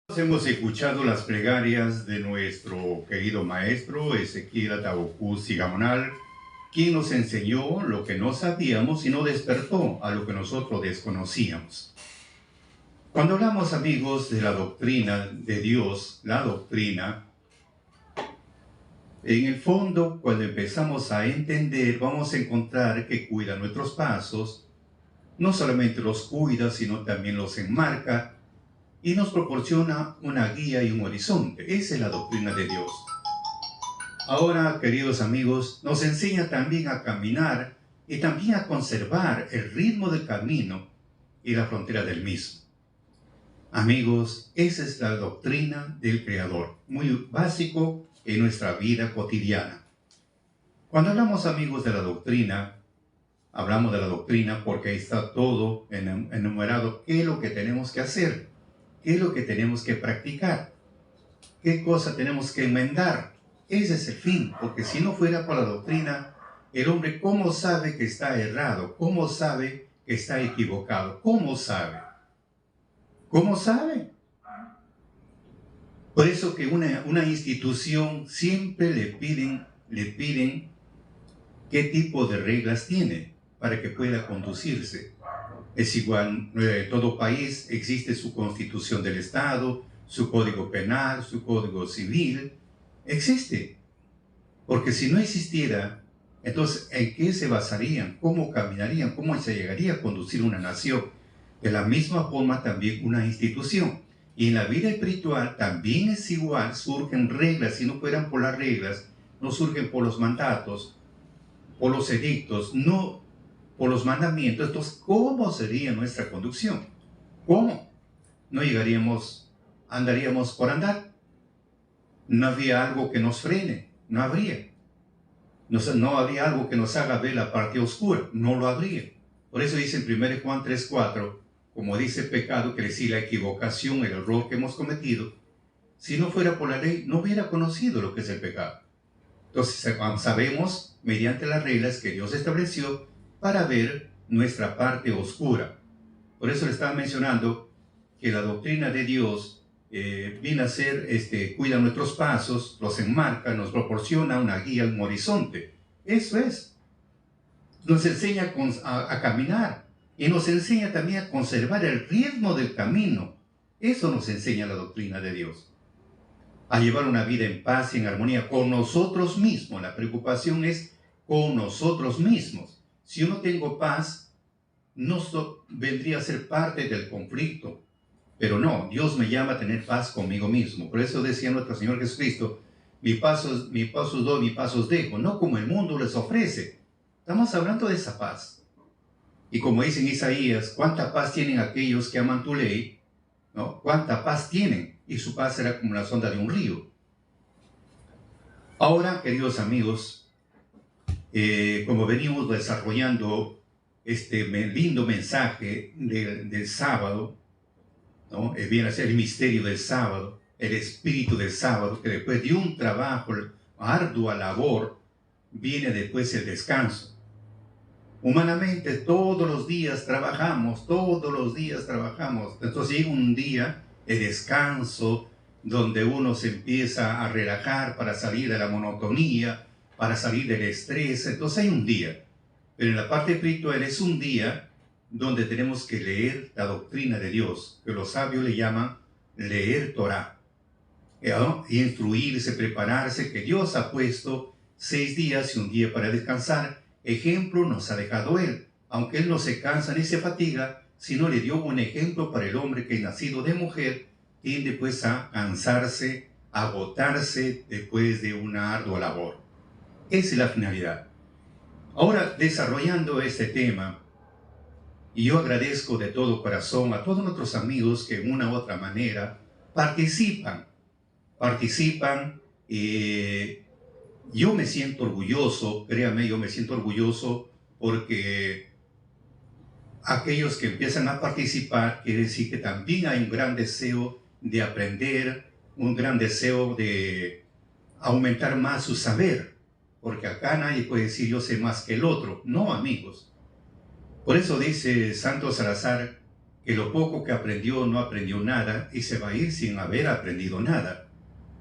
Hemos escuchado las plegarias de nuestro querido maestro Ezequiel Atahualpa Sigamonal, quien nos enseñó lo que no sabíamos y nos despertó a lo que nosotros desconocíamos. Cuando hablamos, amigos, de la doctrina de Dios, la doctrina, en el fondo, cuando empezamos a entender, vamos a encontrar que cuida nuestros pasos, no solamente los cuida, sino también los enmarca, y nos proporciona una guía y un horizonte. Esa es la doctrina de Dios. Ahora, queridos amigos, nos enseña también a caminar y también a conservar el ritmo del camino y la frontera del mismo. Amigos, esa es la doctrina del Creador, muy básico en nuestra vida cotidiana. Cuando hablamos, amigos, de la doctrina, hablamos de la doctrina porque ahí está todo enumerado, qué es lo que tenemos que hacer, qué es lo que tenemos que practicar, qué cosa tenemos que enmendar. Ese es el fin, porque si no fuera por la doctrina, el hombre, ¿cómo sabe que está errado? ¿Cómo sabe que está equivocado? ¿Cómo sabe? ¿Cómo sabe? Por eso que una institución siempre le piden qué tipo de reglas tiene para que pueda conducirse. Es igual, todo país existe su constitución del Estado, su código penal, su código civil. Existe. Porque si no existiera, entonces, ¿en qué se basarían? ¿Cómo caminarían? ¿Cómo se llegaría a conducir una nación? De la misma forma también una institución. Y en la vida espiritual también es igual, surgen reglas. Si no fueran por las reglas, no surgen por los mandatos, por los edictos, no por los mandamientos. Entonces, ¿cómo sería nuestra conducción? ¿Cómo? No llegaríamos, andaríamos por andar. No había algo que nos frene, no habría. No había algo que nos haga ver la parte oscura, no lo habría. Por eso dice en 1 Juan 3:4, como dice pecado, quiere decir la equivocación, el error que hemos cometido. Si no fuera por la ley, no hubiera conocido lo que es el pecado. Entonces sabemos, mediante las reglas que Dios estableció, para ver nuestra parte oscura. Por eso le estaba mencionando que la doctrina de Dios viene a ser, cuida nuestros pasos, los enmarca, nos proporciona una guía, un horizonte. Eso es. Nos enseña a caminar y nos enseña también a conservar el ritmo del camino. Eso nos enseña la doctrina de Dios. A llevar una vida en paz y en armonía con nosotros mismos. La preocupación es con nosotros mismos. Si yo no tengo paz, no vendría a ser parte del conflicto. Pero no, Dios me llama a tener paz conmigo mismo. Por eso decía nuestro Señor Jesucristo, mi paso os doy, mi paso os dejo, no como el mundo les ofrece. Estamos hablando de esa paz. Y como dice en Isaías, ¿cuánta paz tienen aquellos que aman tu ley? ¿No? ¿Cuánta paz tienen? Y su paz será como la sonda de un río. Ahora, queridos amigos, como venimos desarrollando este lindo mensaje del sábado, ¿no? Viene a ser el misterio del sábado, el espíritu del sábado, que después de un trabajo, ardua labor, viene después el descanso. Humanamente todos los días trabajamos, entonces llega un día de descanso, donde uno se empieza a relajar para salir de la monotonía, para salir del estrés. Entonces hay un día, pero en la parte espiritual es un día donde tenemos que leer la doctrina de Dios, que los sabios le llaman leer Torah, ¿no? Y instruirse, prepararse, que Dios ha puesto 6 días y un día para descansar. Ejemplo nos ha dejado Él, aunque Él no se cansa ni se fatiga, sino le dio un ejemplo para el hombre que nacido de mujer tiende pues a cansarse, a agotarse después de una ardua labor. Esa es la finalidad. Ahora, desarrollando este tema, y yo agradezco de todo corazón a todos nuestros amigos que de una u otra manera participan. Yo me siento orgulloso, créame, yo me siento orgulloso porque aquellos que empiezan a participar quiere decir que también hay un gran deseo de aprender, un gran deseo de aumentar más su saber, porque acá nadie puede decir yo sé más que el otro. No, amigos. Por eso dice Santo Salazar que lo poco que aprendió no aprendió nada y se va a ir sin haber aprendido nada.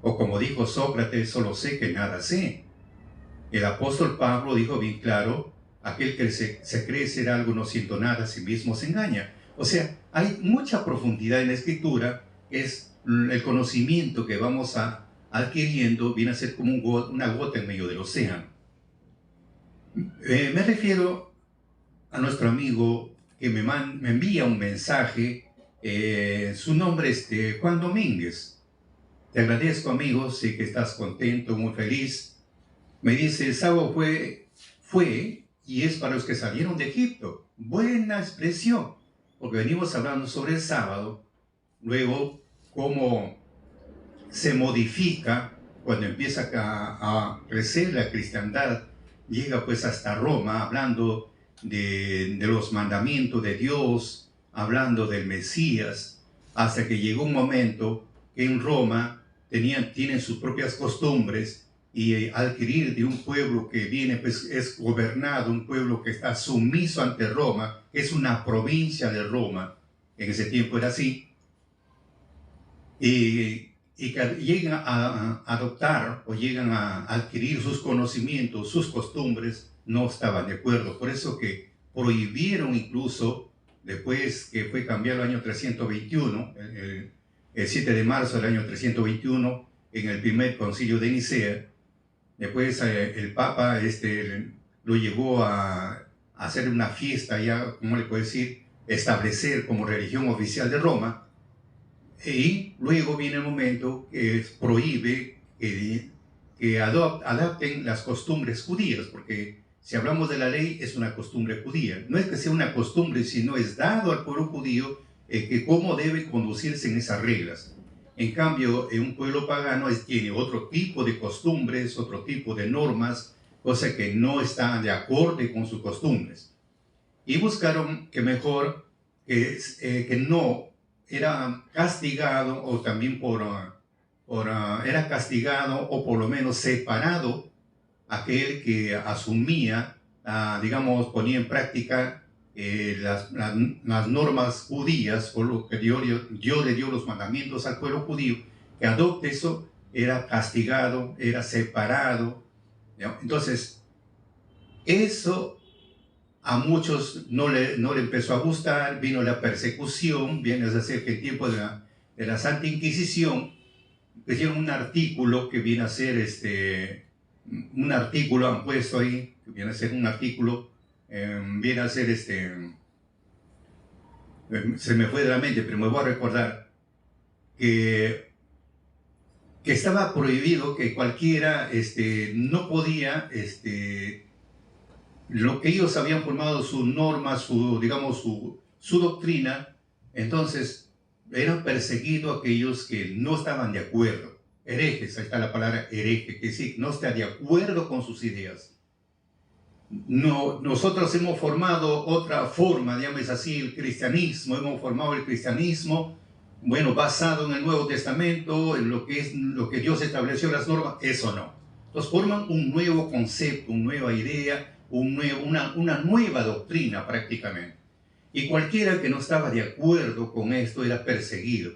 O como dijo Sócrates, solo sé que nada sé. El apóstol Pablo dijo bien claro, aquel que se cree ser algo no siendo nada, a sí mismo se engaña. O sea, hay mucha profundidad en la Escritura, es el conocimiento que vamos adquiriendo, viene a ser como una gota en medio del océano. Me refiero a nuestro amigo que me envía un mensaje, su nombre es Juan Domínguez. Te agradezco, amigo, sé que estás contento, muy feliz. Me dice, el sábado fue y es para los que salieron de Egipto. Buena expresión, porque venimos hablando sobre el sábado, luego cómo se modifica cuando empieza a crecer la cristiandad, llega pues hasta Roma, hablando de los mandamientos de Dios, hablando del Mesías, hasta que llegó un momento que en Roma tienen sus propias costumbres, y adquirir de un pueblo que viene, pues es gobernado, un pueblo que está sumiso ante Roma, es una provincia de Roma, en ese tiempo era así, y que llegan a adoptar o llegan a adquirir sus conocimientos, sus costumbres, no estaban de acuerdo. Por eso que prohibieron incluso, después que fue cambiado el año 321, el 7 de marzo del año 321, en el primer concilio de Nicea, después el Papa lo llevó a hacer una fiesta, ya, ¿cómo le puedo decir?, establecer como religión oficial de Roma. Y luego viene el momento que prohíbe que adapten las costumbres judías, porque si hablamos de la ley es una costumbre judía. No es que sea una costumbre, sino es dado al pueblo judío que cómo debe conducirse en esas reglas. En cambio, en un pueblo pagano tiene otro tipo de costumbres, otro tipo de normas, cosa que no está de acorde con sus costumbres. Y buscaron que mejor, que no era castigado, o también era castigado, o por lo menos separado, aquel que asumía, digamos, ponía en práctica las normas judías, por lo que Dios le dio los mandamientos al pueblo judío, que adopte eso, era castigado, era separado, ¿no? Entonces, eso a muchos no le empezó a gustar, vino la persecución, viene a decir que en tiempo de la Santa Inquisición, hicieron un artículo que viene a ser un artículo, han puesto ahí, que viene a ser un artículo, viene a ser se me fue de la mente, pero me voy a recordar, que estaba prohibido, que cualquiera no podía, lo que ellos habían formado, sus normas, digamos, su doctrina, entonces eran perseguidos aquellos que no estaban de acuerdo. Herejes, ahí está la palabra hereje, que sí, no está de acuerdo con sus ideas. No, nosotros hemos formado otra forma, digamos así, el cristianismo, hemos formado el cristianismo, bueno, basado en el Nuevo Testamento, en lo que Dios estableció las normas, eso no. Entonces forman un nuevo concepto, una nueva idea, una nueva doctrina prácticamente. Y cualquiera que no estaba de acuerdo con esto era perseguido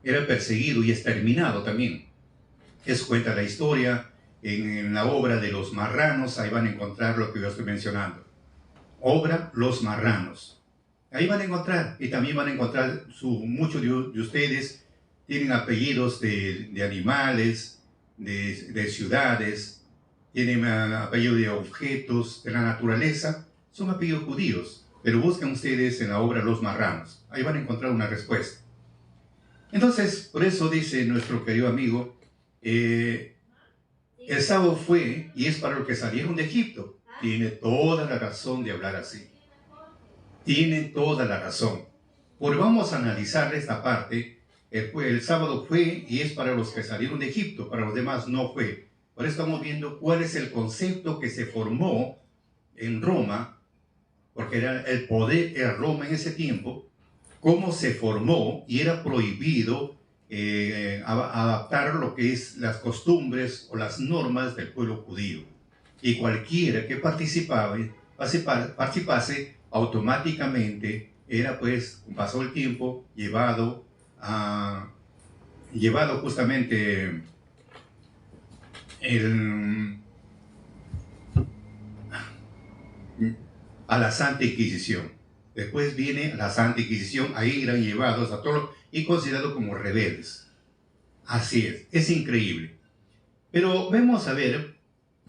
y exterminado también. Eso cuenta la historia en la obra de Los Marranos, ahí van a encontrar lo que yo estoy mencionando. Obra Los Marranos. Ahí van a encontrar, y también van a encontrar, muchos de ustedes tienen apellidos de animales, de ciudades, tienen apellidos de objetos de la naturaleza, son apellidos judíos, pero buscan ustedes en la obra Los Marranos, ahí van a encontrar una respuesta. Entonces, por eso dice nuestro querido amigo, el sábado fue y es para los que salieron de Egipto. Tiene toda la razón de hablar así. Tiene toda la razón. Porque vamos a analizar esta parte. El sábado fue y es para los que salieron de Egipto, para los demás no fue. Por eso estamos viendo cuál es el concepto que se formó en Roma, porque era el poder de Roma en ese tiempo, cómo se formó y era prohibido adaptar lo que es las costumbres o las normas del pueblo judío. Y cualquiera que participase automáticamente era pues, pasó el tiempo, llevado justamente a la Santa Inquisición. Después viene la Santa Inquisición, ahí eran llevados a todos y considerados como rebeldes. Así es increíble. Pero vamos a ver,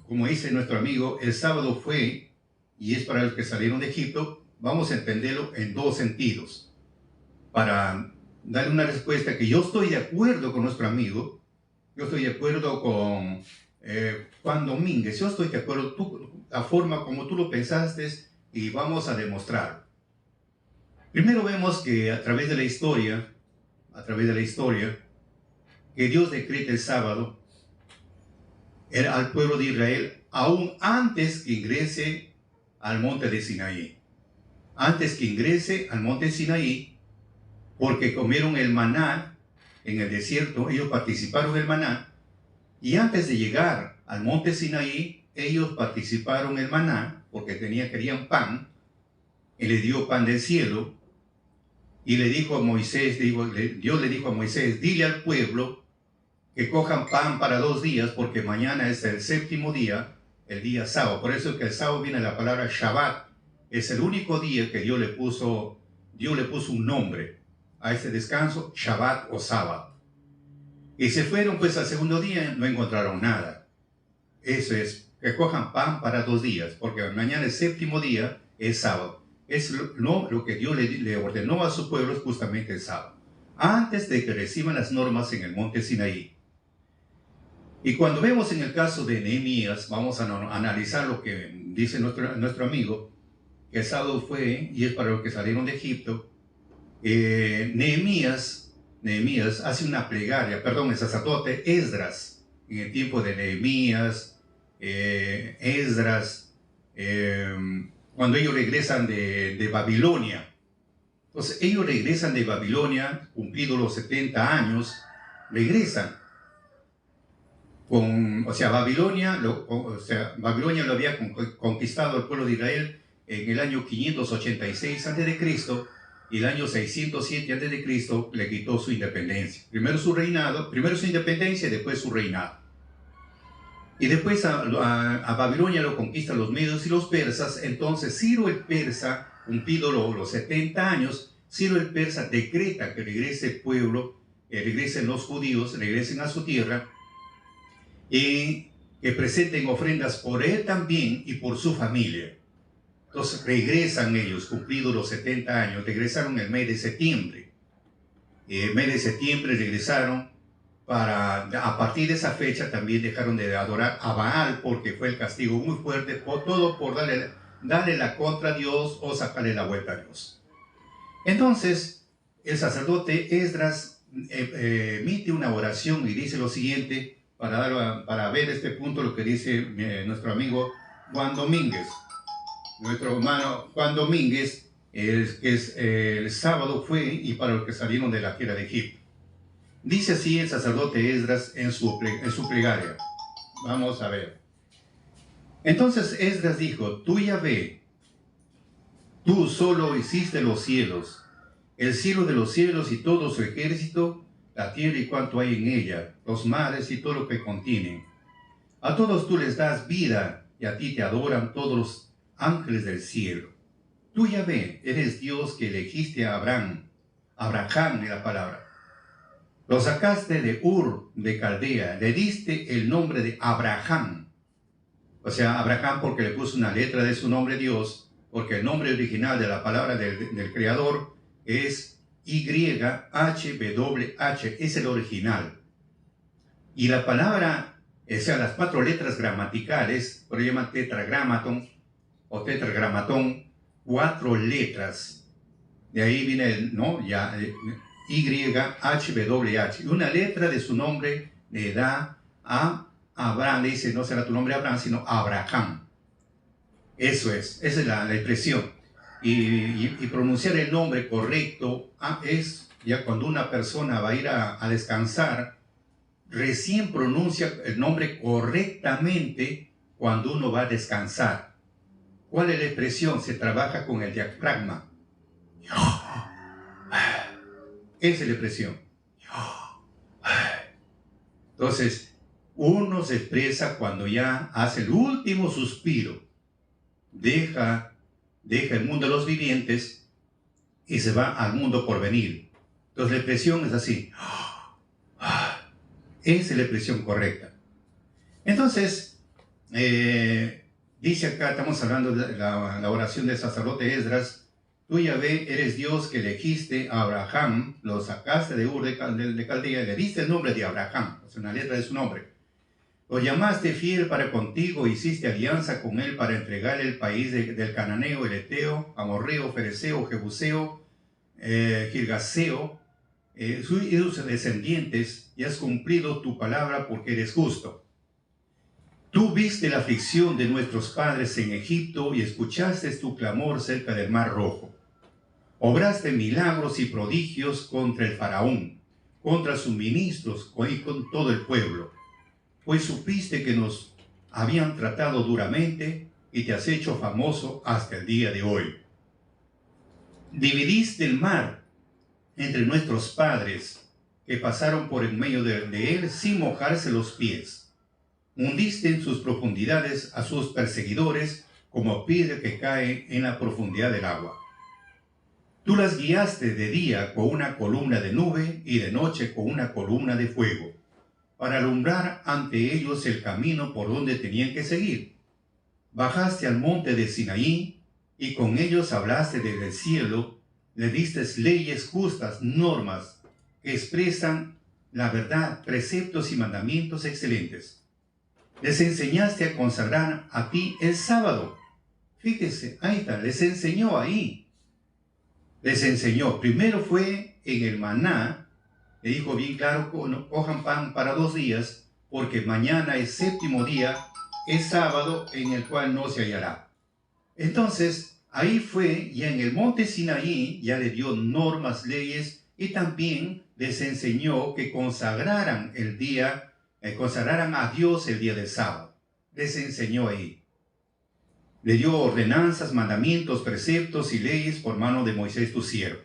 como dice nuestro amigo, el sábado fue, y es para los que salieron de Egipto, vamos a entenderlo en dos sentidos. Para darle una respuesta que yo estoy de acuerdo con nuestro amigo, yo estoy de acuerdo con Juan Domínguez, yo estoy de acuerdo, la forma como tú lo pensaste, y vamos a demostrar. Primero vemos que a través de la historia, que Dios decreta el sábado al pueblo de Israel, aún antes que ingrese al monte de Sinaí. Antes que ingrese al monte de Sinaí, porque comieron el maná en el desierto, ellos participaron del maná, y antes de llegar al monte Sinaí, ellos participaron el maná, porque querían pan, y le dio pan del cielo, y le dijo a Moisés, Dios le dijo a Moisés, dile al pueblo que cojan pan para 2 días, porque mañana es el 7º día, el día sábado. Por eso es que el sábado viene la palabra Shabbat. Es el único día que Dios le puso un nombre a este descanso, Shabbat o sábado. Y se fueron pues al 2.º día, no encontraron nada. Eso es, que cojan pan para 2 días, porque mañana el 7º día es sábado. Es lo que Dios le ordenó a su pueblo, es justamente el sábado, antes de que reciban las normas en el monte Sinaí. Y cuando vemos en el caso de Nehemías, vamos a analizar lo que dice nuestro amigo, que el sábado fue, y es para los que salieron de Egipto. Nehemías hace una plegaria, el sacerdote Esdras, en el tiempo de Nehemías, Esdras, cuando ellos regresan de Babilonia. Entonces ellos regresan de Babilonia, cumplidos los 70 años, regresan. Babilonia lo había conquistado el pueblo de Israel en el año 586 a.C. y el año 607 a.C. le quitó su independencia. Primero su independencia y después su reinado. Y después a Babilonia lo conquistan los medios y los persas. Entonces Ciro el persa, cumplido los 70 años, Ciro el persa decreta que regrese el pueblo, regresen los judíos, regresen a su tierra, y que presenten ofrendas por él también y por su familia. Entonces regresan ellos, cumplidos los 70 años, regresaron el mes de septiembre. El mes de septiembre regresaron a partir de esa fecha también dejaron de adorar a Baal, porque fue el castigo muy fuerte, todo por darle la contra a Dios o sacarle la vuelta a Dios. Entonces el sacerdote Esdras emite una oración y dice lo siguiente, para ver este punto, lo que dice nuestro amigo Juan Domínguez. Nuestro hermano Juan Domínguez, el sábado fue, y para los que salieron de la tierra de Egipto. Dice así el sacerdote Esdras en su plegaria. Vamos a ver. Entonces Esdras dijo, tú Yahvé, tú solo hiciste los cielos, el cielo de los cielos y todo su ejército, la tierra y cuanto hay en ella, los mares y todo lo que contienen. A todos tú les das vida, y a ti te adoran todos los ángeles del cielo. Tú, Yahvé, eres Dios que elegiste a Abraham de la palabra. Lo sacaste de Ur, de Caldea, le diste el nombre de Abraham. O sea, Abraham porque le puso una letra de su nombre Dios, porque el nombre original de la palabra del Creador es YHWH, es el original. Y la palabra, o sea, las 4 letras gramaticales, por eso llaman tetragramatón o tetragramatón, 4 letras. De ahí viene YHWH. Una letra de su nombre le da a Abraham, le dice, no será tu nombre Abraham, sino Abraham. Esa es la expresión. Y pronunciar el nombre correcto es ya cuando una persona va a ir a descansar, recién pronuncia el nombre correctamente cuando uno va a descansar. ¿Cuál es la expresión? Se trabaja con el diafragma. Esa es la expresión. Entonces, uno se expresa cuando ya hace el último suspiro, deja el mundo de los vivientes y se va al mundo por venir. Entonces la expresión es así. Esa es la expresión correcta. Entonces, dice acá, estamos hablando de la oración del sacerdote Esdras. Tú, Yahvé, eres Dios que elegiste a Abraham, lo sacaste de Ur de Caldea, le diste el nombre de Abraham, es una letra de su nombre. Lo llamaste fiel para contigo, hiciste alianza con él para entregarle el país del Cananeo, el Eteo, Amorreo, Fereceo, Jebuseo, Girgaseo, sus descendientes, y has cumplido tu palabra porque eres justo. Tú viste la aflicción de nuestros padres en Egipto y escuchaste tu clamor cerca del Mar Rojo. Obraste milagros y prodigios contra el faraón, contra sus ministros y con todo el pueblo. Pues supiste que nos habían tratado duramente y te has hecho famoso hasta el día de hoy. Dividiste el mar entre nuestros padres, que pasaron por en medio de él sin mojarse los pies. Hundiste en sus profundidades a sus perseguidores como piedra que cae en la profundidad del agua. Tú las guiaste de día con una columna de nube y de noche con una columna de fuego, para alumbrar ante ellos el camino por donde tenían que seguir. Bajaste al monte de Sinaí y con ellos hablaste desde el cielo, le diste leyes justas, normas que expresan la verdad, preceptos y mandamientos excelentes. Les enseñaste a consagrar a ti el sábado. Fíjese, ahí está, les enseñó ahí. Les enseñó, primero fue en el maná, le dijo bien claro, cojan pan para 2 días, porque mañana es 7º día, es sábado en el cual no se hallará. Entonces, ahí fue, ya en el monte Sinaí, ya le dio normas, leyes, y también les enseñó que consagraran el día, consagraran a Dios el día del sábado. Les enseñó ahí. Le dio ordenanzas, mandamientos, preceptos y leyes por mano de Moisés tu siervo.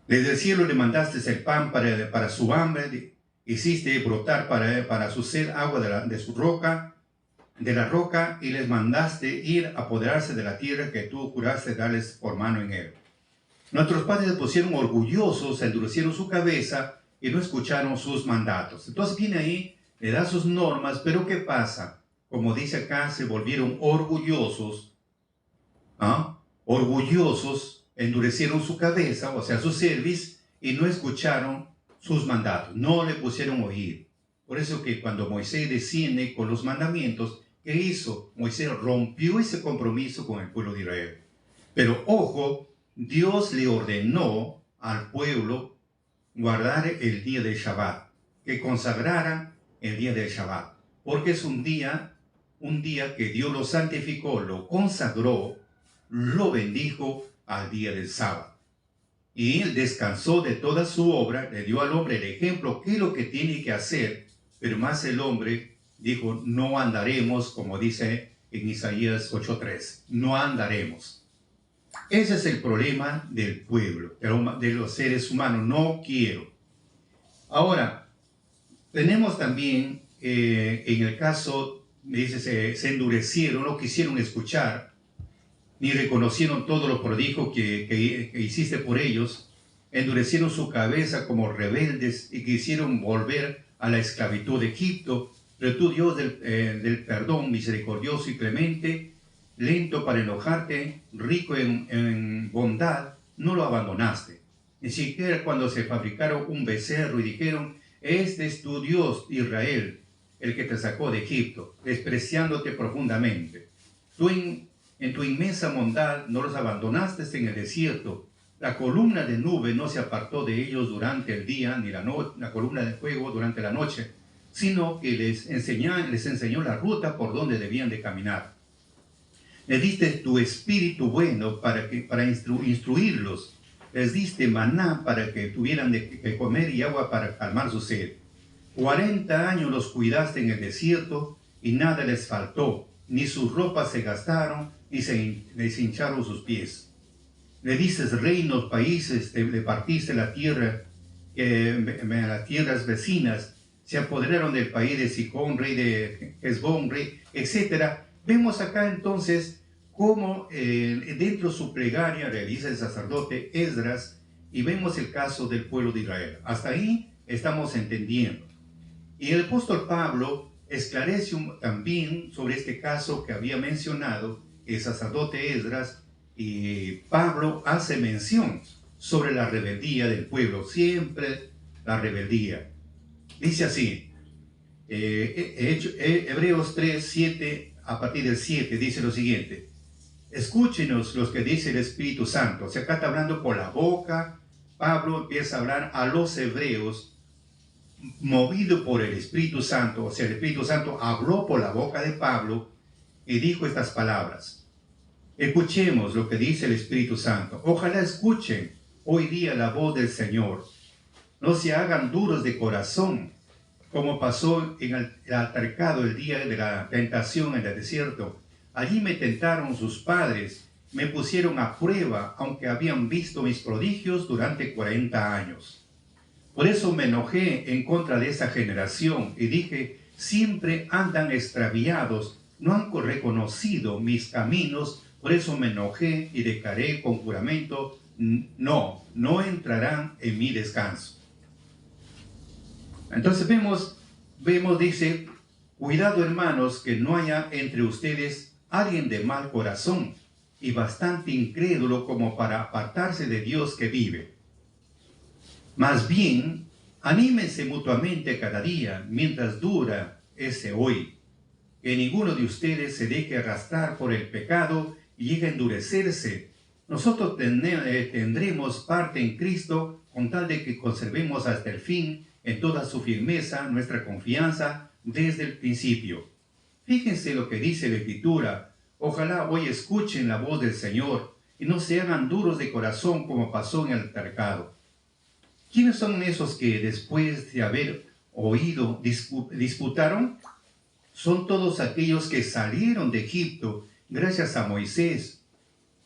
Desde el cielo le mandaste el pan para su hambre, hiciste brotar para su sed agua de la roca, y les mandaste ir a apoderarse de la tierra que tú juraste darles por mano en él. Nuestros padres se pusieron orgullosos, endurecieron su cabeza y no escucharon sus mandatos. Entonces viene ahí, le da sus normas, pero ¿qué pasa? Como dice acá, se volvieron orgullosos, orgullosos, endurecieron su cabeza, o sea, su cerviz, y no escucharon sus mandatos, no le pusieron oír. Por eso que cuando Moisés desciende con los mandamientos, ¿qué hizo? Moisés rompió ese compromiso con el pueblo de Israel. Pero ojo, Dios le ordenó al pueblo guardar el día del Shabbat, que consagraran el día del Shabbat, porque es un día que Dios lo santificó, lo consagró, lo bendijo al día del sábado. Y él descansó de toda su obra, le dio al hombre el ejemplo, qué es lo que tiene que hacer, pero más el hombre dijo, no andaremos, como dice en Isaías 8:3, no andaremos. Ese es el problema del pueblo, de los seres humanos, no quiero. Ahora, tenemos también en el caso, dice, se endurecieron, no quisieron escuchar, ni reconocieron todos los prodigios que hiciste por ellos, endurecieron su cabeza como rebeldes y quisieron volver a la esclavitud de Egipto, pero tú, Dios del perdón, misericordioso y clemente, lento para enojarte, rico en bondad, no lo abandonaste. Ni siquiera cuando se fabricaron un becerro y dijeron, este es tu Dios, Israel, el que te sacó de Egipto, despreciándote profundamente. Tú en tu inmensa bondad no los abandonaste en el desierto. La columna de nube no se apartó de ellos durante el día, ni la columna de fuego durante la noche, sino que les enseñó la ruta por donde debían de caminar. Les diste tu espíritu bueno para instruirlos. Les diste maná para que tuvieran de comer y agua para calmar su sed. 40 años los cuidaste en el desierto y nada les faltó, ni sus ropas se gastaron, ni se les hincharon sus pies. le dices reinos, países, le partiste la tierra, las tierras vecinas, se apoderaron del país de Sicón, rey de Hesbón, rey, etc. Vemos acá entonces cómo dentro de su plegaria realiza el sacerdote Esdras, y vemos el caso del pueblo de Israel. Hasta ahí estamos entendiendo. Y el apóstol Pablo esclarece también sobre este caso que había mencionado el sacerdote Esdras, y Pablo hace mención sobre la rebeldía del pueblo, siempre la rebeldía. Dice así, Hebreos 3, 7, a partir del 7, dice lo siguiente: escúchenos los que dice el Espíritu Santo. O sea, acá está hablando por la boca. Pablo empieza a hablar a los hebreos, movido por el Espíritu Santo. O sea, el Espíritu Santo habló por la boca de Pablo y dijo estas palabras. Escuchemos lo que dice el Espíritu Santo. Ojalá escuchen hoy día la voz del Señor. No se hagan duros de corazón, como pasó en el altercado el día de la tentación en el desierto. Allí me tentaron sus padres, me pusieron a prueba, aunque habían visto mis prodigios durante 40 años. Por eso me enojé en contra de esa generación y dije, siempre andan extraviados, no han reconocido mis caminos. Por eso me enojé y declaré con juramento, no entrarán en mi descanso. Entonces vemos, dice, cuidado hermanos, que no haya entre ustedes alguien de mal corazón y bastante incrédulo como para apartarse de Dios que vive. Más bien, anímense mutuamente cada día mientras dura ese hoy. Que ninguno de ustedes se deje arrastrar por el pecado y llegue a endurecerse. Nosotros tendremos parte en Cristo con tal de que conservemos hasta el fin en toda su firmeza nuestra confianza desde el principio. Fíjense lo que dice la Escritura. Ojalá hoy escuchen la voz del Señor y no se hagan duros de corazón como pasó en el altercado. ¿Quiénes son esos que después de haber oído disputaron? Son todos aquellos que salieron de Egipto gracias a Moisés.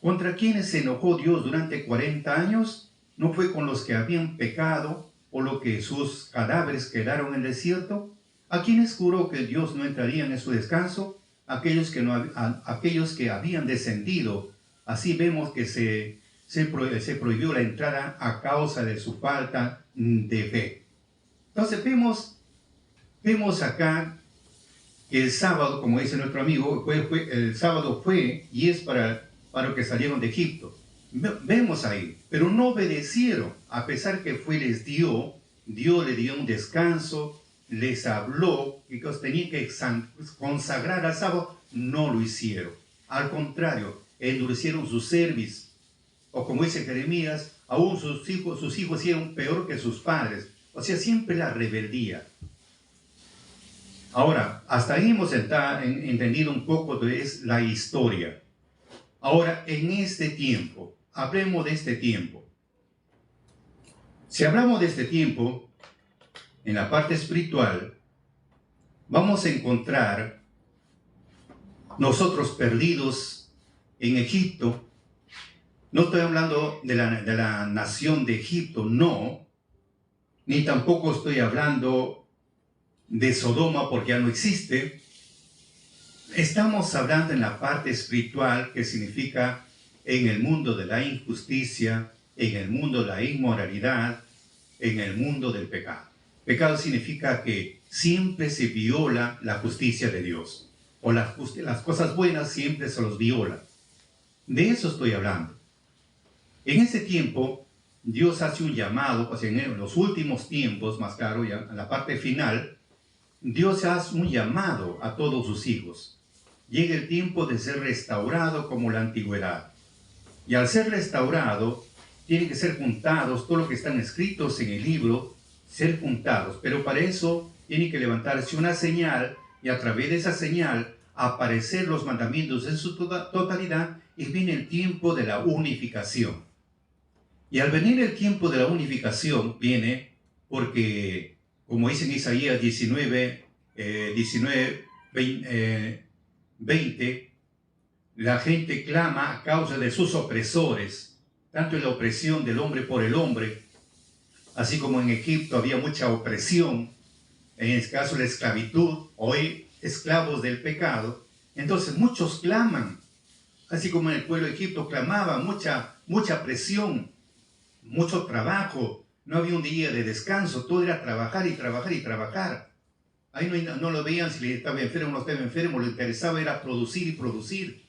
¿Contra quienes se enojó Dios durante 40 años? ¿No fue con los que habían pecado o lo que sus cadáveres quedaron en el desierto? ¿A quienes juró que Dios no entraría en su descanso? Aquellos que habían descendido. Así vemos que se prohibió la entrada a causa de su falta de fe. Entonces vemos acá que el sábado, como dice nuestro amigo, el sábado fue y es para los que salieron de Egipto. Vemos ahí, pero no obedecieron, a pesar que Dios le dio un descanso, les habló que tenían que consagrar al sábado, no lo hicieron. Al contrario, endurecieron su cerviz. O como dice Jeremías, aún sus hijos hicieron peor que sus padres. O sea, siempre la rebeldía. Ahora, hasta ahí hemos entendido un poco de la historia. Ahora, en este tiempo, hablemos de este tiempo. Si hablamos de este tiempo, en la parte espiritual, vamos a encontrar nosotros perdidos en Egipto. No estoy hablando de la nación de Egipto, no. Ni tampoco estoy hablando de Sodoma porque ya no existe. Estamos hablando en la parte espiritual, que significa en el mundo de la injusticia, en el mundo de la inmoralidad, en el mundo del pecado. Pecado significa que siempre se viola la justicia de Dios, o las cosas buenas siempre se los viola. De eso estoy hablando. En ese tiempo, Dios hace un llamado, o sea, en los últimos tiempos, más claro, ya en la parte final, Dios hace un llamado a todos sus hijos. Llega el tiempo de ser restaurado como la antigüedad. Y al ser restaurado, tienen que ser juntados, todo lo que están escritos en el libro, ser juntados. Pero para eso tiene que levantarse una señal y a través de esa señal aparecer los mandamientos en su totalidad, y viene el tiempo de la unificación. Y al venir el tiempo de la unificación viene porque, como dice en Isaías 20, la gente clama a causa de sus opresores. tanto en la opresión del hombre por el hombre, así como en Egipto había mucha opresión, en este caso la esclavitud, hoy esclavos del pecado, entonces muchos claman, así como en el pueblo de Egipto clamaban, mucha presión, mucho trabajo, no había un día de descanso, todo era trabajar y trabajar y trabajar. Ahí no lo veían si estaba enfermo o no estaba enfermo, lo interesaba era producir y producir.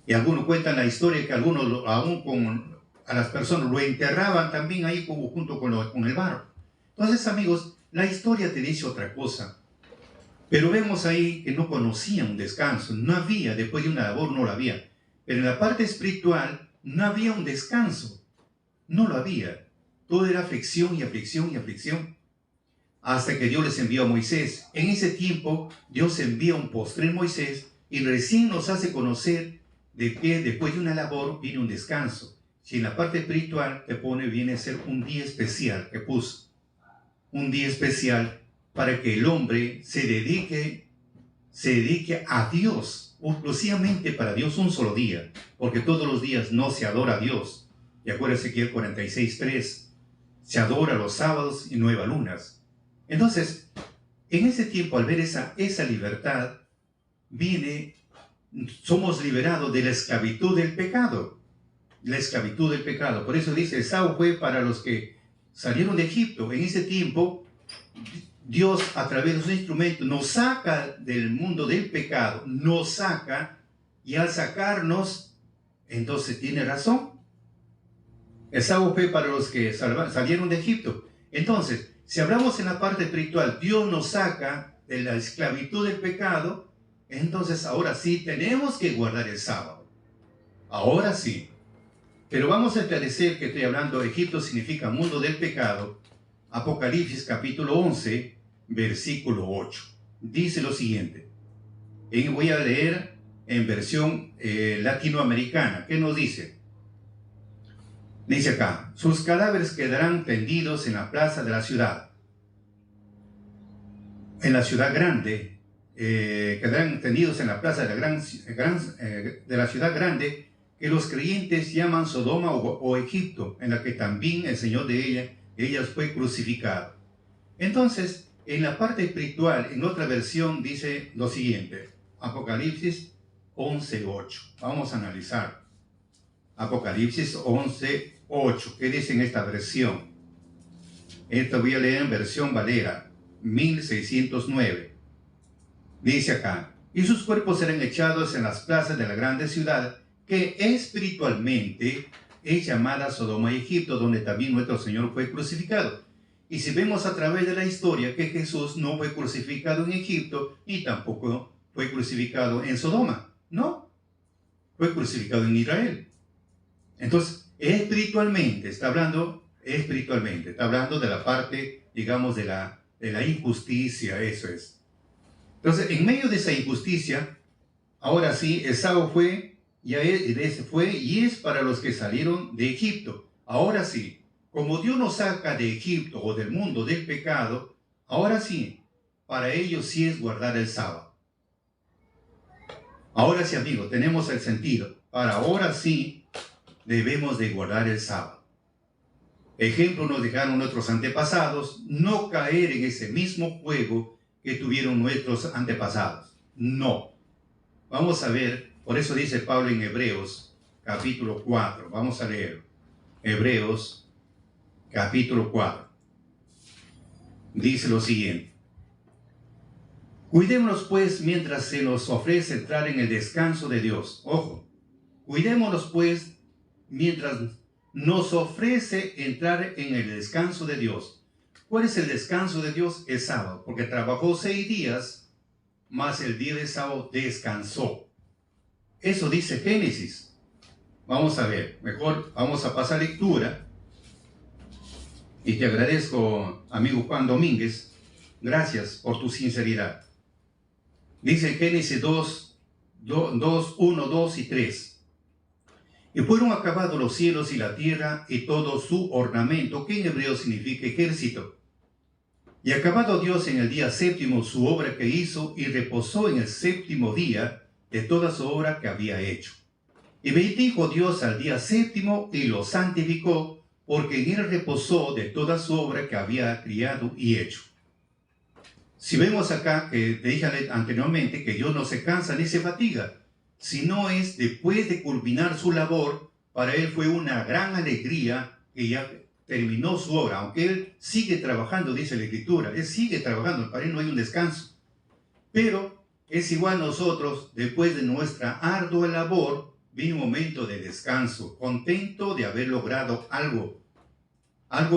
Y algunos cuentan la historia que algunos, aún a las personas, lo enterraban también ahí junto con el barro. Entonces, amigos, la historia te dice otra cosa. Pero vemos ahí que no conocían un descanso. No había, después de una labor no lo había. Pero en la parte espiritual no había un descanso. No lo había. Todo era aflicción y aflicción y aflicción. Hasta que Dios les envió a Moisés. En ese tiempo, Dios envía un postrer Moisés y recién nos hace conocer de que después de una labor viene un descanso. Si en la parte espiritual viene a ser un día especial que puso. Un día especial para que el hombre se dedique a Dios, exclusivamente para Dios un solo día, porque todos los días no se adora a Dios. Y acuérdense que el 46:3 se adora los sábados y 9 lunas. Entonces, en ese tiempo, al ver esa libertad, somos liberados de la esclavitud del pecado. La esclavitud del pecado. Por eso dice, Esaú fue para los que salieron de Egipto. En ese tiempo, Dios, a través de sus instrumentos, nos saca del mundo del pecado, nos saca, y al sacarnos, entonces tiene razón. Esaú fue para los que salieron de Egipto. Entonces, si hablamos en la parte espiritual, Dios nos saca de la esclavitud del pecado, entonces ahora sí tenemos que guardar el sábado. Ahora sí. Pero vamos a esclarecer que estoy hablando, Egipto significa mundo del pecado. Apocalipsis capítulo 11, versículo 8. Dice lo siguiente. Voy a leer en versión latinoamericana. ¿Qué nos dice? Dice acá, sus cadáveres quedarán tendidos en la plaza de la ciudad. En la ciudad grande, quedarán tendidos en la plaza de la ciudad grande, que los creyentes llaman Sodoma o Egipto, en la que también el Señor de ellas fue crucificado. Entonces, en la parte espiritual, en otra versión, dice lo siguiente, Apocalipsis 11:8. Vamos a analizar. Apocalipsis 11:8. ¿Qué dice en esta versión? Esto voy a leer en versión Valera, 1609. Dice acá, y sus cuerpos serán echados en las plazas de la grande ciudad, que espiritualmente es llamada Sodoma y Egipto, donde también nuestro Señor fue crucificado. Y si vemos a través de la historia que Jesús no fue crucificado en Egipto, ni tampoco fue crucificado en Sodoma, ¿no? Fue crucificado en Israel. Entonces, espiritualmente, está hablando de la parte, digamos, de la injusticia, eso es. Entonces, en medio de esa injusticia, ahora sí, Esaú fue y es para los que salieron de Egipto. Ahora sí, como Dios nos saca de Egipto o del mundo del pecado, ahora sí, para ellos sí es guardar el sábado. Ahora sí, amigos, tenemos el sentido. Para ahora sí debemos de guardar el sábado. Ejemplo nos dejaron nuestros antepasados, no caer en ese mismo juego que tuvieron nuestros antepasados. No. Vamos a ver, por eso dice Pablo en Hebreos, capítulo 4. Vamos a leer. Hebreos, capítulo 4. Dice lo siguiente. Cuidémonos pues mientras se nos ofrece entrar en el descanso de Dios. Ojo, cuidémonos pues mientras nos ofrece entrar en el descanso de Dios. ¿Cuál es el descanso de Dios? El sábado, porque trabajó 6 días, más el día de sábado descansó. Eso dice Génesis. Vamos a ver, mejor vamos a pasar lectura. Y te agradezco, amigo Juan Domínguez, gracias por tu sinceridad. Dice Génesis 2, 1, 2 y 3. Y fueron acabados los cielos y la tierra y todo su ornamento, que en hebreo significa ejército. Y acabado Dios en el día séptimo su obra que hizo, y reposó en el séptimo día de toda su obra que había hecho. Y bendijo Dios al día séptimo y lo santificó, porque en él reposó de toda su obra que había criado y hecho. Si vemos acá, que te dije anteriormente, que Dios no se cansa ni se fatiga, sino es después de culminar su labor, para él fue una gran alegría que ya terminó su obra, aunque él sigue trabajando, dice la Escritura, él sigue trabajando, para él no hay un descanso. Pero es igual nosotros, después de nuestra ardua labor, viene un momento de descanso, contento de haber logrado algo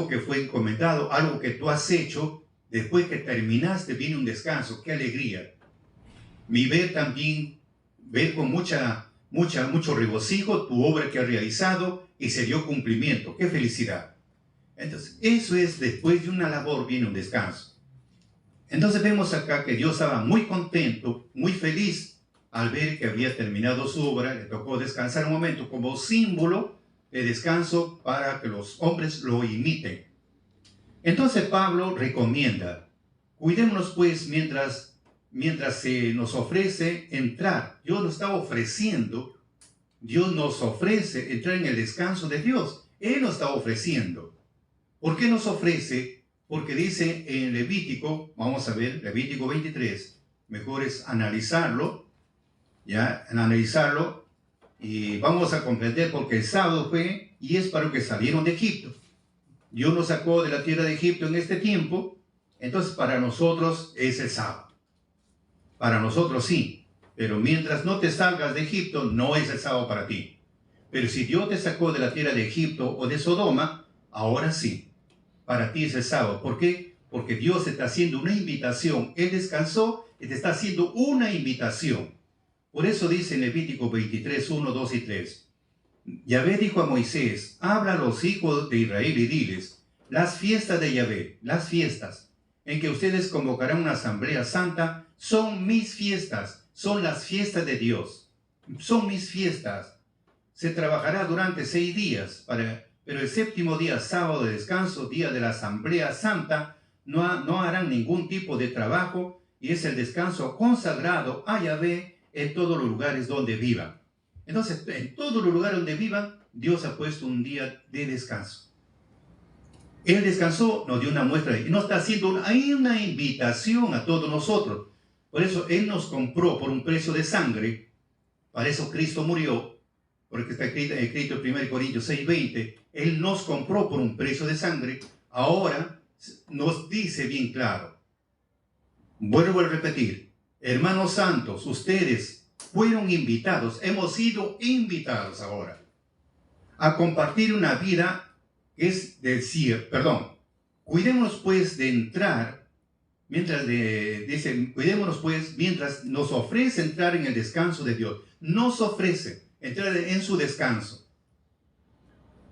que fue encomendado, algo que tú has hecho. Después que terminaste, viene un descanso. ¡Qué alegría! Ver con mucho regocijo tu obra que has realizado y se dio cumplimiento. ¡Qué felicidad! Entonces, eso es, después de una labor viene un descanso. Entonces vemos acá que Dios estaba muy contento, muy feliz al ver que había terminado su obra. Le tocó descansar un momento como símbolo de descanso para que los hombres lo imiten. Entonces Pablo recomienda, cuidémonos pues mientras se nos ofrece entrar. Dios nos ofrece entrar en el descanso de Dios. Él nos está ofreciendo. ¿Por qué nos ofrece? Porque dice en Levítico, vamos a ver, Levítico 23, mejor es analizarlo, y vamos a comprender porque el sábado fue y es para los que salieron de Egipto. Dios nos sacó de la tierra de Egipto en este tiempo, entonces para nosotros es el sábado. Para nosotros sí, pero mientras no te salgas de Egipto, no es el sábado para ti. Pero si Dios te sacó de la tierra de Egipto o de Sodoma, ahora sí, para ti es el sábado. ¿Por qué? Porque Dios te está haciendo una invitación. Él descansó y te está haciendo una invitación. Por eso dice en Levítico 23, 1, 2 y 3. Yahvé dijo a Moisés, habla a los hijos de Israel y diles, las fiestas de Yahvé, las fiestas en que ustedes convocarán una asamblea santa, son mis fiestas, son las fiestas de Dios, son mis fiestas. Se trabajará durante 6 días, pero el séptimo día, sábado de descanso, día de la asamblea santa, no harán ningún tipo de trabajo, y es el descanso consagrado a Yahvé en todos los lugares donde vivan. Entonces, en todos los lugares donde vivan, Dios ha puesto un día de descanso. Él descansó, nos dio una muestra y nos está haciendo una invitación a todos nosotros. Por eso Él nos compró por un precio de sangre. Para eso Cristo murió, porque está escrito en 1 Corintios 6:20. Él nos compró por un precio de sangre. Ahora nos dice bien claro. Vuelvo a repetir, hermanos santos, ustedes fueron invitados, hemos sido invitados ahora a compartir una vida que es cuidémonos pues de entrar, cuidémonos pues mientras nos ofrece entrar en el descanso de Dios, nos ofrece entrar en su descanso.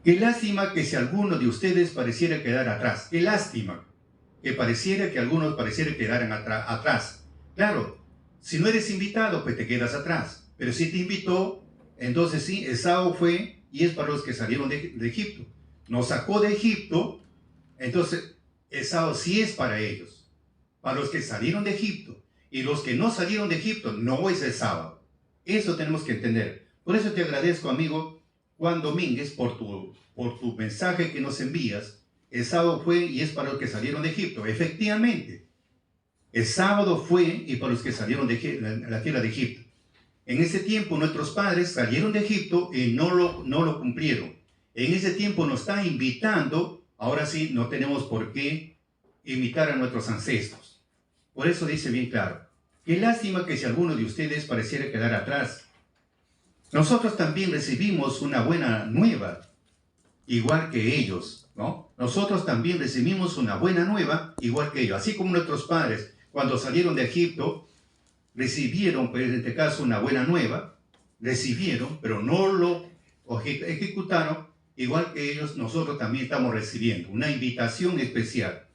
Qué lástima que si alguno de ustedes pareciera quedar atrás, qué lástima que pareciera que algunos quedaran atrás. Claro, si no eres invitado, pues te quedas atrás. Pero si te invitó, entonces sí, el sábado fue y es para los que salieron de Egipto. Nos sacó de Egipto, entonces el sábado sí es para ellos. Para los que salieron de Egipto. Y los que no salieron de Egipto, no es el sábado. Eso tenemos que entender. Por eso te agradezco, amigo Juan Domínguez, por tu mensaje que nos envías. El sábado fue y es para los que salieron de Egipto. Efectivamente. El sábado fue y para los que salieron de la tierra de Egipto. En ese tiempo nuestros padres salieron de Egipto y no lo cumplieron. En ese tiempo nos está invitando, ahora sí no tenemos por qué imitar a nuestros ancestros. Por eso dice bien claro, qué lástima que si alguno de ustedes pareciera quedar atrás. Nosotros también recibimos una buena nueva, igual que ellos, ¿no? Nosotros también recibimos una buena nueva, igual que ellos. Así como nuestros padres, cuando salieron de Egipto, recibieron, pues en este caso, una buena nueva, pero no lo ejecutaron, igual que ellos, nosotros también estamos recibiendo una invitación especial.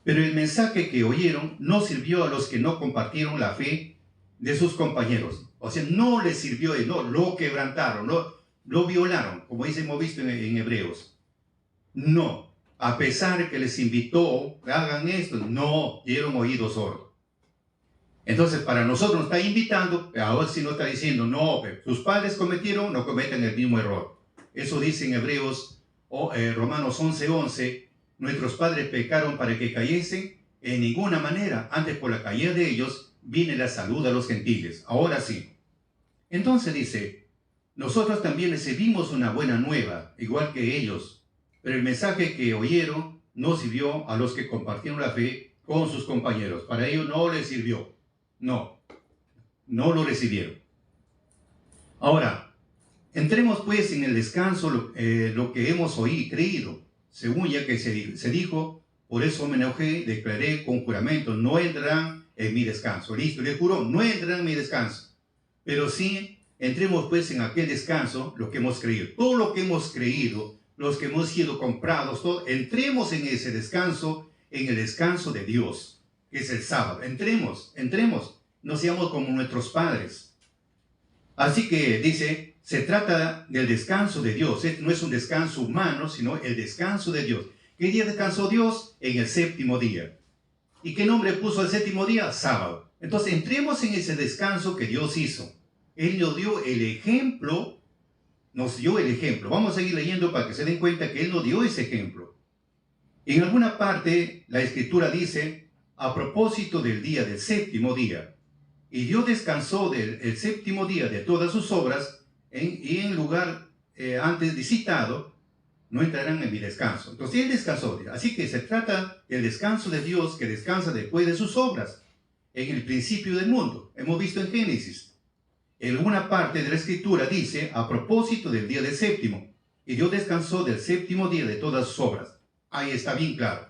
Pero el mensaje que oyeron no sirvió a los que no compartieron la fe de sus compañeros. O sea, no les sirvió, no, lo quebrantaron, lo violaron, como hemos visto en Hebreos. No, a pesar que les invitó, hagan esto, no, dieron oídos sordos. Entonces, para nosotros nos está invitando, ahora sí nos está diciendo, no, sus padres cometieron, no cometan el mismo error. Eso dice en Hebreos, Romanos 11:11, nuestros padres pecaron para que cayesen en ninguna manera. Antes, por la caída de ellos, viene la salud a los gentiles. Ahora sí. Entonces dice, nosotros también recibimos una buena nueva, igual que ellos, pero el mensaje que oyeron no sirvió a los que compartieron la fe con sus compañeros. Para ellos no les sirvió. No lo recibieron. Ahora, entremos pues en el descanso, lo que hemos oído y creído, según ya que se dijo, por eso me enojé, declaré con juramento, no entrarán en mi descanso. Listo, le juró, no entrarán en mi descanso. Pero sí, entremos pues en aquel descanso, lo que hemos creído. Todo lo que hemos creído, los que hemos sido comprados, todo, entremos en ese descanso, en el descanso de Dios, que es el sábado. Entremos, no seamos como nuestros padres. Así que dice, se trata del descanso de Dios. No es un descanso humano, sino el descanso de Dios. ¿Qué día descansó Dios? En el séptimo día. ¿Y qué nombre puso al séptimo día? Sábado. Entonces entremos en ese descanso que Dios hizo. Él nos dio el ejemplo, Vamos a seguir leyendo para que se den cuenta que Él nos dio ese ejemplo. En alguna parte la Escritura dice, a propósito del día del séptimo día, y Dios descansó del séptimo día de todas sus obras, y en lugar antes citado, no entrarán en mi descanso. Entonces Él descansó. Así que se trata del descanso de Dios que descansa después de sus obras, en el principio del mundo. Hemos visto en Génesis. En una parte de la Escritura dice, a propósito del día del séptimo, y Dios descansó del séptimo día de todas sus obras. Ahí está bien claro.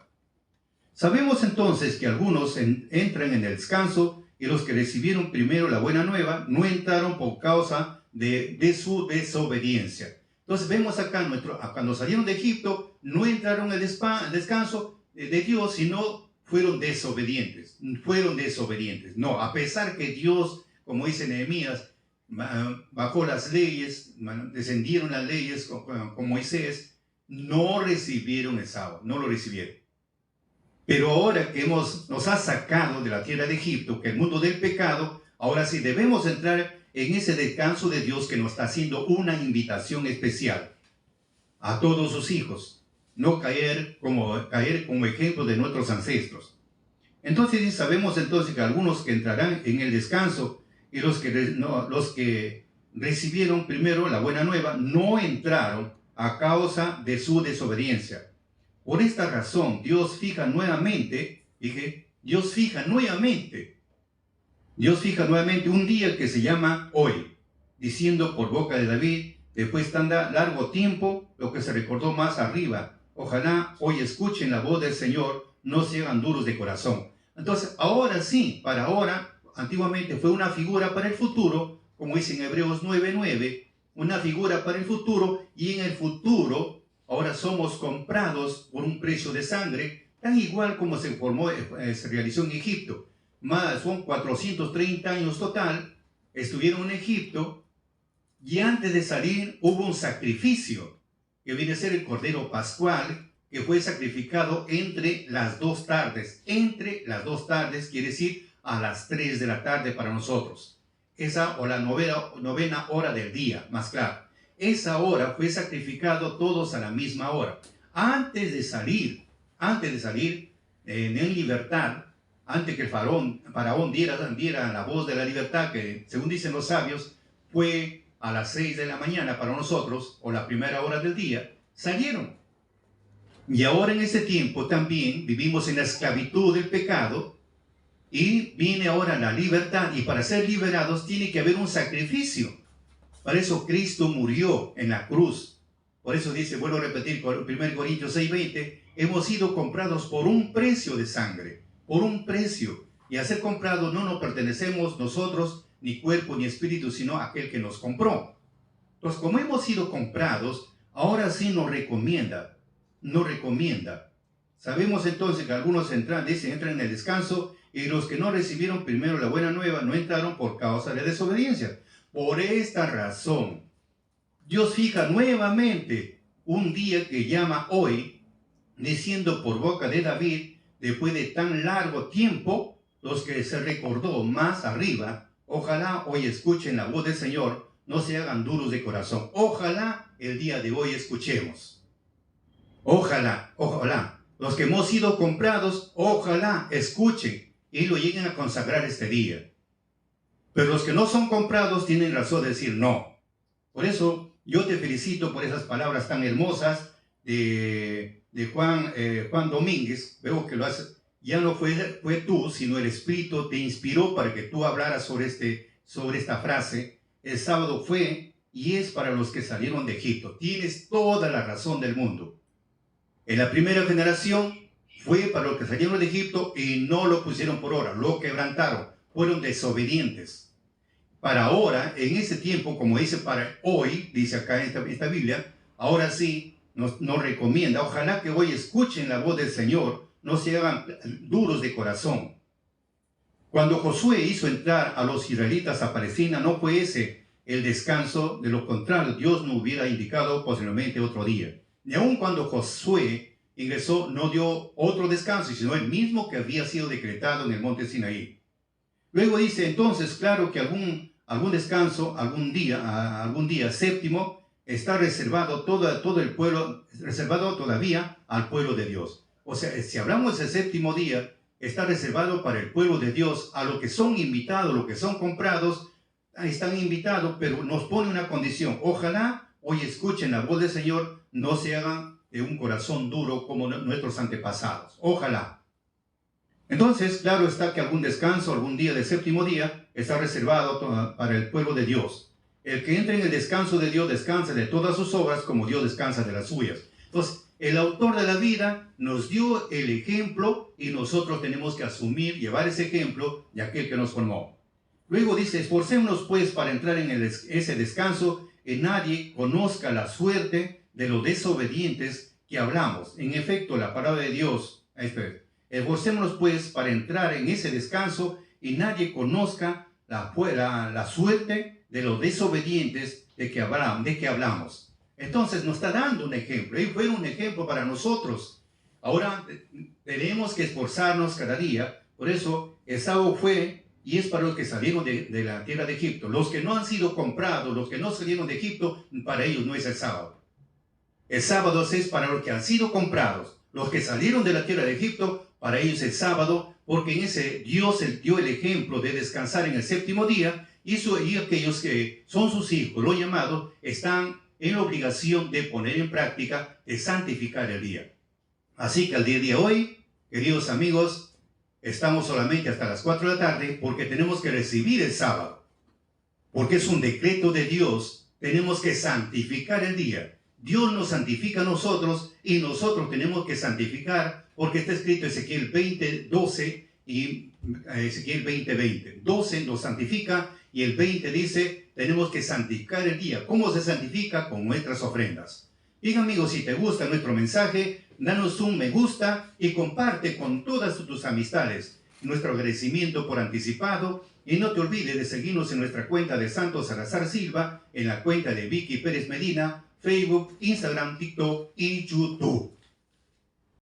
Sabemos entonces que algunos entran en el descanso y los que recibieron primero la buena nueva no entraron por causa de su desobediencia. Entonces vemos acá, cuando salieron de Egipto, no entraron en el descanso de Dios, sino fueron desobedientes. No, a pesar que Dios, como dice Nehemías, bajó las leyes, descendieron las leyes con Moisés, no recibieron el sábado, no lo recibieron. Pero ahora que nos ha sacado de la tierra de Egipto, que el mundo del pecado, ahora sí debemos entrar en ese descanso de Dios que nos está haciendo una invitación especial a todos sus hijos, no caer como ejemplo de nuestros ancestros. Entonces sabemos entonces que algunos que entrarán en el descanso y los que recibieron primero la buena nueva no entraron a causa de su desobediencia. Por esta razón, Dios fija nuevamente un día que se llama hoy, diciendo por boca de David, después de tan largo tiempo, lo que se recordó más arriba, ojalá hoy escuchen la voz del Señor, no se hagan duros de corazón. Entonces, ahora sí, para ahora, antiguamente fue una figura para el futuro, como dice en Hebreos 9:9, una figura para el futuro, y en el futuro ahora somos comprados por un precio de sangre, tan igual como se realizó en Egipto. Son 430 años total, estuvieron en Egipto, y antes de salir hubo un sacrificio, que viene a ser el Cordero Pascual, que fue sacrificado entre las 2 tardes. Entre las 2 tardes quiere decir a las 3 de la tarde para nosotros. Esa o la novena hora del día, más claro. Esa hora fue sacrificado todos a la misma hora. Antes de salir en libertad, antes que el faraón diera la voz de la libertad, que según dicen los sabios, fue a las 6 de la mañana para nosotros, o la primera hora del día, salieron. Y ahora en ese tiempo también vivimos en la esclavitud del pecado, y viene ahora la libertad, y para ser liberados tiene que haber un sacrificio. Para eso Cristo murió en la cruz. Por eso dice, vuelvo a repetir, 1 Corintios 6:20, hemos sido comprados por un precio de sangre, por un precio. Y a ser comprados no nos pertenecemos nosotros, ni cuerpo ni espíritu, sino aquel que nos compró. Entonces, como hemos sido comprados, ahora sí nos recomienda. Sabemos entonces que algunos entran en el descanso, y los que no recibieron primero la buena nueva no entraron por causa de desobediencia. Por esta razón, Dios fija nuevamente un día que llama hoy, diciendo por boca de David, después de tan largo tiempo, los que se recordó más arriba, ojalá hoy escuchen la voz del Señor, no se hagan duros de corazón. Ojalá el día de hoy escuchemos. Ojalá, ojalá. Los que hemos sido comprados, ojalá escuchen y lo lleguen a consagrar este día. Pero los que no son comprados tienen razón de decir no. Por eso yo te felicito por esas palabras tan hermosas de Juan Domínguez. Veo que lo hace. Ya no fue tú, sino el Espíritu te inspiró para que tú hablaras sobre esta frase. El sábado fue y es para los que salieron de Egipto. Tienes toda la razón del mundo. En la primera generación fue para los que salieron de Egipto y no lo pusieron por obra, lo quebrantaron, fueron desobedientes. Para ahora, en ese tiempo, como dice para hoy, dice acá en esta Biblia, ahora sí nos recomienda, ojalá que hoy escuchen la voz del Señor, no se hagan duros de corazón. Cuando Josué hizo entrar a los israelitas a Palestina, no fue ese el descanso, de lo contrario, Dios no hubiera indicado posiblemente otro día. Y aun cuando Josué ingresó, no dio otro descanso, sino el mismo que había sido decretado en el monte Sinaí. Luego dice, entonces, claro que algún descanso, algún día séptimo, está reservado todo el pueblo, reservado todavía al pueblo de Dios. O sea, si hablamos del séptimo día, está reservado para el pueblo de Dios, a los que son invitados, los que son comprados, están invitados, pero nos pone una condición. Ojalá hoy escuchen la voz del Señor, no se hagan de un corazón duro como nuestros antepasados. Ojalá. Entonces, claro está que algún descanso, algún día del séptimo día, está reservado para el pueblo de Dios. El que entre en el descanso de Dios descansa de todas sus obras como Dios descansa de las suyas. Entonces, el autor de la vida nos dio el ejemplo y nosotros tenemos que asumir, llevar ese ejemplo de aquel que nos formó. Luego dice, esforcémonos pues para entrar en ese descanso y nadie conozca la suerte de los desobedientes que hablamos. En efecto, la palabra de Dios, esforcémonos pues para entrar en ese descanso y nadie conozca la suerte de los desobedientes de que hablamos. Entonces nos está dando un ejemplo. Y fue un ejemplo para nosotros. Ahora tenemos que esforzarnos cada día. Por eso el sábado fue y es para los que salieron de la tierra de Egipto. Los que no han sido comprados, los que no salieron de Egipto, para ellos no es el sábado. El sábado es para los que han sido comprados. Los que salieron de la tierra de Egipto, para ellos es sábado, porque en ese Dios dio el ejemplo de descansar en el séptimo día, y aquellos que son sus hijos, los llamados, están en la obligación de poner en práctica, de santificar el día. Así que al día de hoy, queridos amigos, estamos solamente hasta las 4 de la tarde porque tenemos que recibir el sábado. Porque es un decreto de Dios, tenemos que santificar el día. Dios nos santifica a nosotros y nosotros tenemos que santificar porque está escrito Ezequiel 20:12 y Ezequiel 20:20. 12 nos santifica y el 20 dice tenemos que santificar el día. ¿Cómo se santifica? Con nuestras ofrendas. Bien amigos, si te gusta nuestro mensaje, danos un me gusta y comparte con todas tus amistades. Nuestro agradecimiento por anticipado y no te olvides de seguirnos en nuestra cuenta de Santos Salazar Silva, en la cuenta de Vicky Pérez Medina, Facebook, Instagram, TikTok y YouTube.